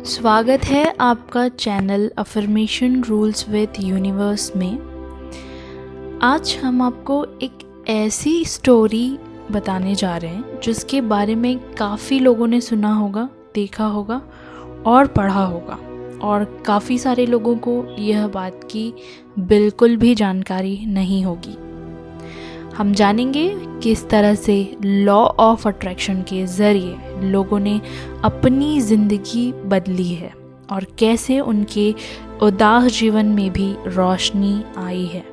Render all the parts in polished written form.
स्वागत है आपका channel affirmation rules with universe में। आज हम आपको एक ऐसी स्टोरी बताने जा रहे हैं जिसके बारे में काफ़ी लोगों ने सुना होगा, देखा होगा और पढ़ा होगा, और काफ़ी सारे लोगों को यह बात की बिल्कुल भी जानकारी नहीं होगी। हम जानेंगे किस तरह से लॉ ऑफ अट्रैक्शन के ज़रिए लोगों ने अपनी ज़िंदगी बदली है और कैसे उनके उदास जीवन में भी रोशनी आई है।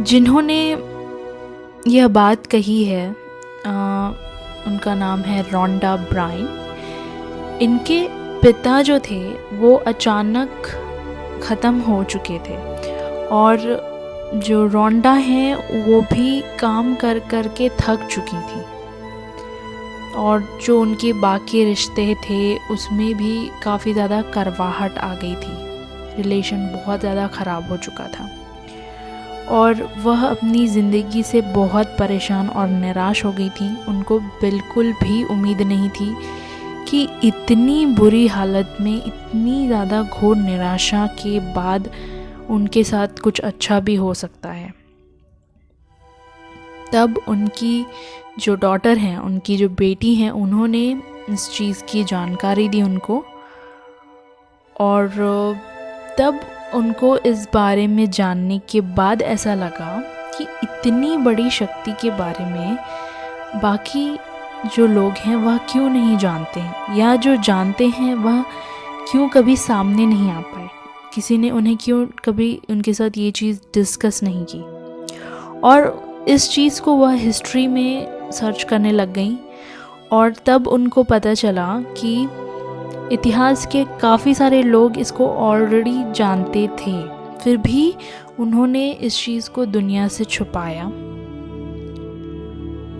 जिन्होंने यह बात कही है उनका नाम है रोंडा ब्रायन। इनके पिता जो थे वो अचानक ख़त्म हो चुके थे और जो रोंडा हैं वो भी काम कर कर के थक चुकी थी, और जो उनके बाकी रिश्ते थे उसमें भी काफ़ी ज़्यादा करवाहट आ गई थी। रिलेशन बहुत ज़्यादा ख़राब हो चुका था और वह अपनी ज़िंदगी से बहुत परेशान और निराश हो गई थी। उनको बिल्कुल भी उम्मीद नहीं थी कि इतनी बुरी हालत में, इतनी ज़्यादा घोर निराशा के बाद उनके साथ कुछ अच्छा भी हो सकता है। तब उनकी जो डॉटर हैं, उनकी जो बेटी हैं, उन्होंने इस चीज़ की जानकारी दी उनको, और तब उनको इस बारे में जानने के बाद ऐसा लगा कि इतनी बड़ी शक्ति के बारे में बाकी जो लोग हैं वह क्यों नहीं जानते हैं, या जो जानते हैं वह क्यों कभी सामने नहीं आ पाए। किसी ने उन्हें क्यों कभी उनके साथ ये चीज़ डिस्कस नहीं की। और इस चीज़ को वह हिस्ट्री में सर्च करने लग गई, और तब उनको पता चला कि इतिहास के काफ़ी सारे लोग इसको ऑलरेडी जानते थे, फिर भी उन्होंने इस चीज़ को दुनिया से छुपाया।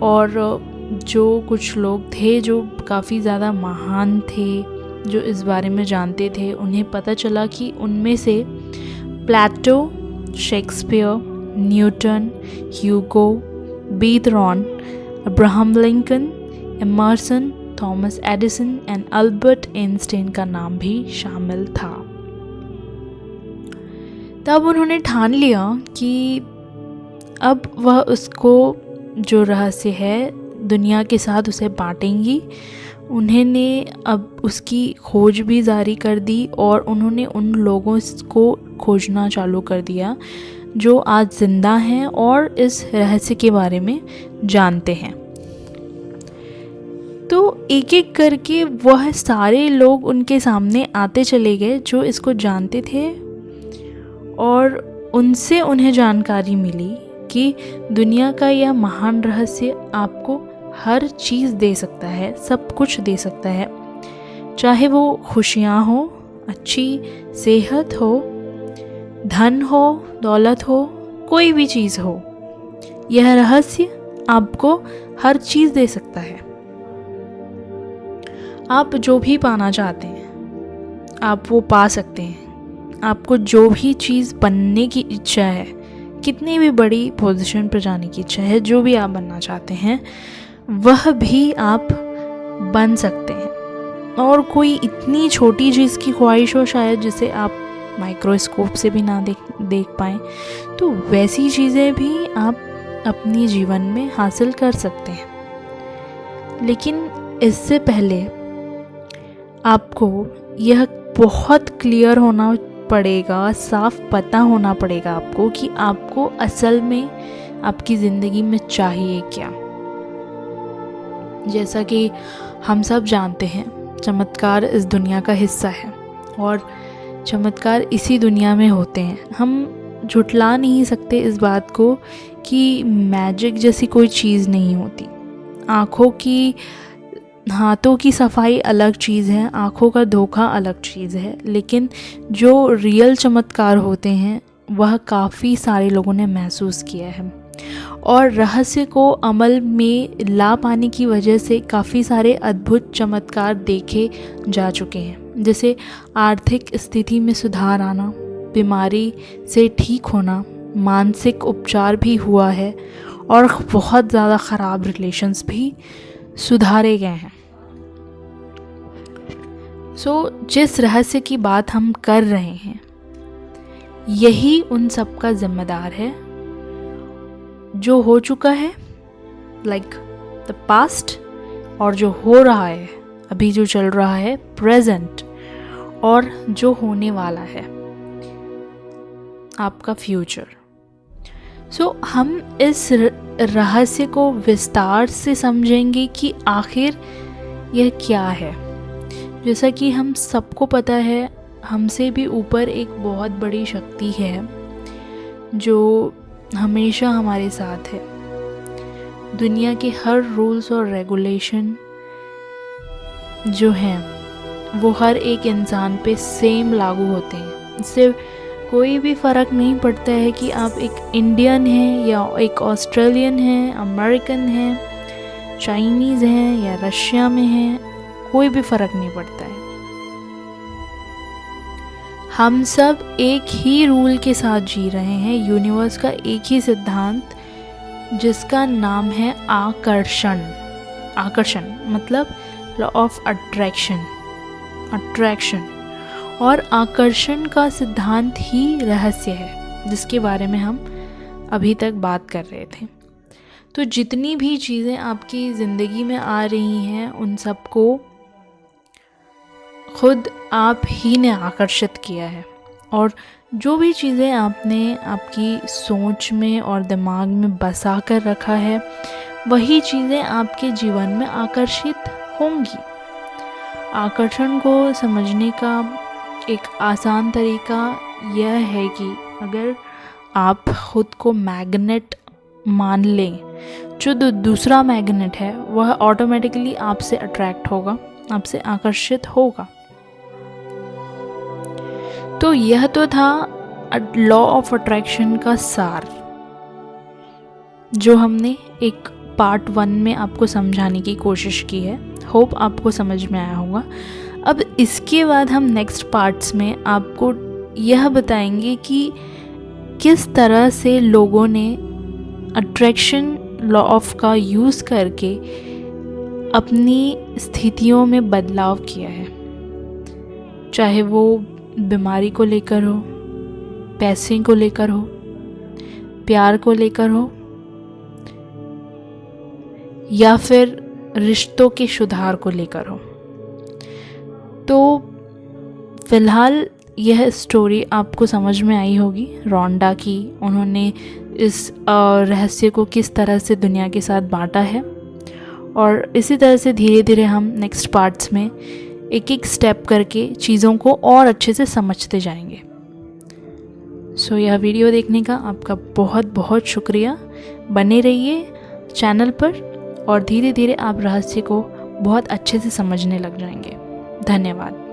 और जो कुछ लोग थे जो काफ़ी ज़्यादा महान थे, जो इस बारे में जानते थे, उन्हें पता चला कि उनमें से Plato, Shakespeare, Newton, Hugo, Beethoven, Abraham Lincoln, Emerson, Thomas Edison and Albert Einstein का नाम भी शामिल था। तब उन्होंने ठान लिया कि अब वह उसको जो रहस्य है दुनिया के साथ उसे बांटेंगी। उन्होंने अब उसकी खोज भी जारी कर दी और उन्होंने उन लोगों को खोजना चालू कर दिया जो आज ज़िंदा हैं और इस रहस्य के बारे में जानते हैं। तो एक एक करके वह सारे लोग उनके सामने आते चले गए जो इसको जानते थे, और उनसे उन्हें जानकारी मिली कि दुनिया का यह महान रहस्य आपको हर चीज़ दे सकता है, सब कुछ दे सकता है, चाहे वो खुशियाँ हो, अच्छी सेहत हो, धन हो, दौलत हो, कोई भी चीज़ हो। यह रहस्य आपको हर चीज़ दे सकता है। आप जो भी पाना चाहते हैं आप वो पा सकते हैं। आपको जो भी चीज़ बनने की इच्छा है, कितनी भी बड़ी पोजीशन पर जाने की इच्छा है, जो भी आप बनना चाहते हैं वह भी आप बन सकते हैं। और कोई इतनी छोटी चीज़ की ख्वाहिश हो शायद जिसे आप माइक्रोस्कोप से भी ना देख पाएँ, तो वैसी चीज़ें भी आप अपनी जीवन में हासिल कर सकते हैं। लेकिन इससे पहले आपको यह बहुत क्लियर होना पड़ेगा, साफ पता होना पड़ेगा आपको कि आपको असल में आपकी ज़िंदगी में चाहिए क्या। जैसा कि हम सब जानते हैं, चमत्कार इस दुनिया का हिस्सा है और चमत्कार इसी दुनिया में होते हैं। हम झुठला नहीं सकते इस बात को कि मैजिक जैसी कोई चीज़ नहीं होती। हाथों की सफाई अलग चीज़ है, आँखों का धोखा अलग चीज़ है, लेकिन जो रियल चमत्कार होते हैं वह काफ़ी सारे लोगों ने महसूस किया है, और रहस्य को अमल में ला पाने की वजह से काफ़ी सारे अद्भुत चमत्कार देखे जा चुके हैं। जैसे आर्थिक स्थिति में सुधार आना, बीमारी से ठीक होना, मानसिक उपचार भी हुआ है, और बहुत ज़्यादा ख़राब रिलेशंस भी सुधारे गए हैं। जिस रहस्य की बात हम कर रहे हैं, यही उन सब का जिम्मेदार है। जो हो चुका है, लाइक द पास्ट, और जो हो रहा है, अभी जो चल रहा है, प्रेजेंट, और जो होने वाला है, आपका फ्यूचर। हम इस रहस्य को विस्तार से समझेंगे कि आखिर यह क्या है। जैसा कि हम सबको पता है, हमसे भी ऊपर एक बहुत बड़ी शक्ति है जो हमेशा हमारे साथ है। दुनिया के हर रूल्स और रेगुलेशन जो हैं वो हर एक इंसान पे सेम लागू होते हैं। इससे कोई भी फ़र्क नहीं पड़ता है कि आप एक इंडियन हैं या एक ऑस्ट्रेलियन हैं, अमेरिकन हैं, चाइनीज़ हैं या रशिया में हैं, कोई भी फ़र्क नहीं पड़ता है। हम सब एक ही रूल के साथ जी रहे हैं, यूनिवर्स का एक ही सिद्धांत, जिसका नाम है आकर्षण। आकर्षण मतलब लॉ ऑफ अट्रैक्शन। और आकर्षण का सिद्धांत ही रहस्य है, जिसके बारे में हम अभी तक बात कर रहे थे। तो जितनी भी चीज़ें आपकी ज़िंदगी में आ रही हैं, उन सबको खुद आप ही ने आकर्षित किया है। और जो भी चीज़ें आपने आपकी सोच में और दिमाग में बसा कर रखा है, वही चीज़ें आपके जीवन में आकर्षित होंगी। आकर्षण को समझने का एक आसान तरीका यह है कि अगर आप खुद को मैग्नेट मान लें, जो दूसरा मैग्नेट है वह ऑटोमेटिकली आपसे अट्रैक्ट होगा, आपसे आकर्षित होगा। तो यह तो था लॉ ऑफ अट्रैक्शन का सार, जो हमने एक पार्ट 1 में आपको समझाने की कोशिश की है। होप आपको समझ में आया होगा। अब इसके बाद हम नेक्स्ट पार्ट्स में आपको यह बताएंगे कि किस तरह से लोगों ने अट्रैक्शन लॉ ऑफ का यूज़ करके अपनी स्थितियों में बदलाव किया है, चाहे वो बीमारी को लेकर हो, पैसे को लेकर हो, प्यार को लेकर हो, या फिर रिश्तों के सुधार को लेकर हो। तो फ़िलहाल यह स्टोरी आपको समझ में आई होगी रोंडा की। उन्होंने इस रहस्य को किस तरह से दुनिया के साथ बांटा है, और इसी तरह से धीरे धीरे हम नेक्स्ट पार्ट्स में एक एक स्टेप करके चीज़ों को और अच्छे से समझते जाएंगे। यह वीडियो देखने का आपका बहुत बहुत शुक्रिया। बने रहिए चैनल पर और धीरे धीरे आप रहस्य को बहुत अच्छे से समझने लग जाएंगे। धन्यवाद।